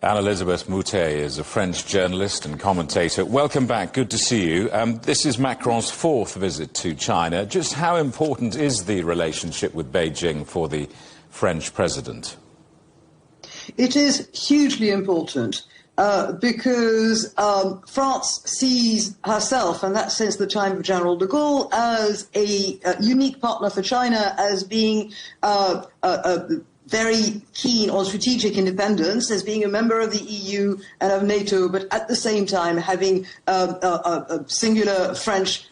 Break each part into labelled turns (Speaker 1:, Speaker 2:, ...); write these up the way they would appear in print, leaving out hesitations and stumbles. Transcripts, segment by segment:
Speaker 1: Anne-Elisabeth Moutet is a French journalist and commentator. Welcome back. Good to see you. This is Macron's fourth visit to China. Just how important is the relationship with Beijing for the French president?
Speaker 2: It is hugely important because France sees herself, and that's since the time of General de Gaulle, as a unique partner for China, as being very keen on strategic independence, as being a member of the EU and of NATO, but at the same time having a singular French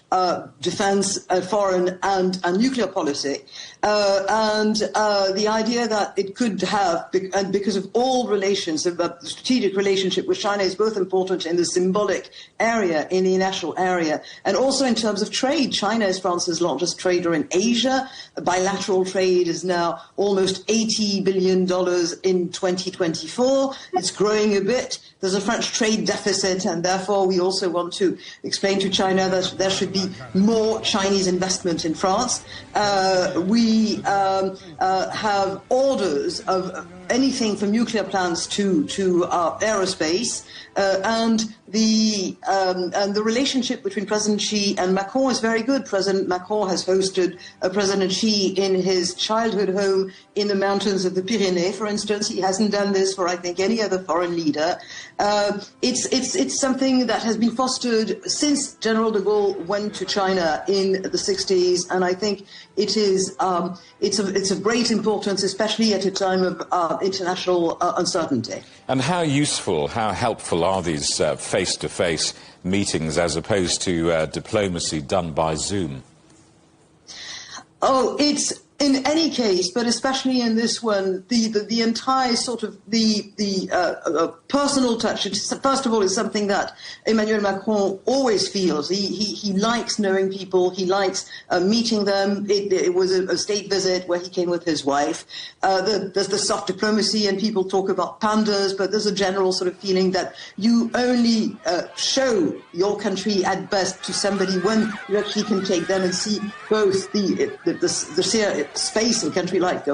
Speaker 2: defense, foreign and nuclear policy. And the idea that it could have, and because of all relations, the strategic relationship with China is both important in the symbolic area, in the national area, and also in terms of trade. China is France's largest trader in Asia. Bilateral trade is now almost $80 billion in 2024. It's growing a bit. There's a French trade deficit, and therefore we also want to explain to China that there should be more Chinese investment in France. We have orders of anything from nuclear plants to aerospace, and the relationship between President Xi and Macron is very good. President Macron has hosted President Xi in his childhood home in the mountains of the Pyrenees, for instance. He hasn't done this for, I think, any other foreign leader. It's something that has been fostered since General de Gaulle went to China in the 60s, and I think it is it's of great importance, especially at a time of international uncertainty.
Speaker 1: And how useful, how helpful are these face-to-face meetings as opposed to diplomacy done by Zoom?
Speaker 2: Oh, it's in any case, but especially in this one, the entire sort of the personal touch. First of all, is something that Emmanuel Macron always feels. He likes knowing people. He likes meeting them. It was a state visit where he came with his wife. There's the soft diplomacy, and people talk about pandas, but there's a general sort of feeling that you only show your country at best to somebody when you actually can take them and see both the sheer space in a country like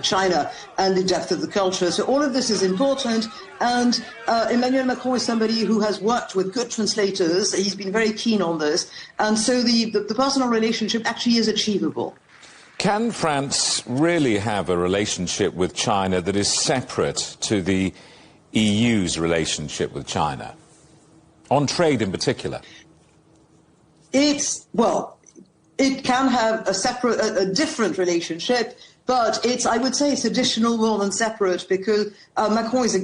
Speaker 2: China and the depth of the culture. So all of this is important, and Emmanuel Macron is somebody who has worked with good translators. He's been very keen on this, and so the personal relationship actually is achievable.
Speaker 1: Can France really have a relationship with China that is separate to the EU's relationship with China, on trade in particular?
Speaker 2: It can have a different relationship, but I would say it's additional more than separate, because Macron is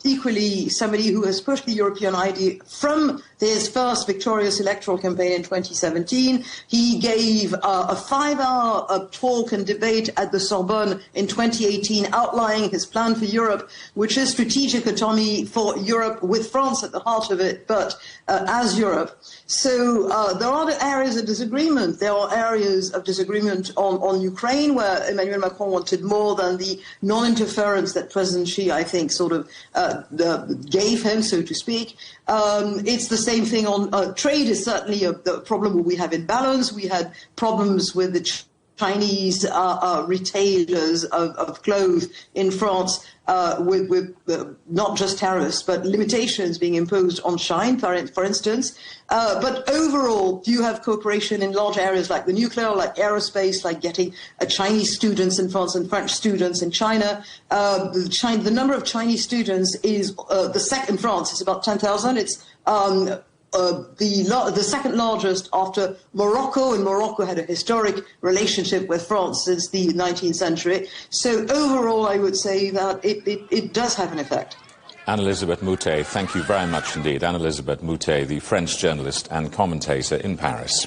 Speaker 2: equally somebody who has pushed the European idea from his first victorious electoral campaign in 2017. He gave a 5-hour talk and debate at the Sorbonne in 2018, outlining his plan for Europe, which is strategic autonomy for Europe, with France at the heart of it, but as Europe. So there are areas of disagreement. There are areas of disagreement on Ukraine, where Emmanuel Macron wanted more than the non-interference that President Xi, I think, sort of gave him, so to speak. It's the same thing on trade. Is certainly a problem we have imbalance. We had problems with the Chinese retailers of clothes in France, with not just tariffs, but limitations being imposed on China, for instance. But overall, you have cooperation in large areas like the nuclear, like aerospace, like getting Chinese students in France and French students in China. The number of Chinese students is the second in France. It's about 10,000. It's the second largest after Morocco, and Morocco had a historic relationship with France since the 19th century. So overall, I would say that it does have an effect.
Speaker 1: Anne-Elisabeth Moutet, thank you very much indeed. Anne-Elisabeth Moutet, the French journalist and commentator in Paris.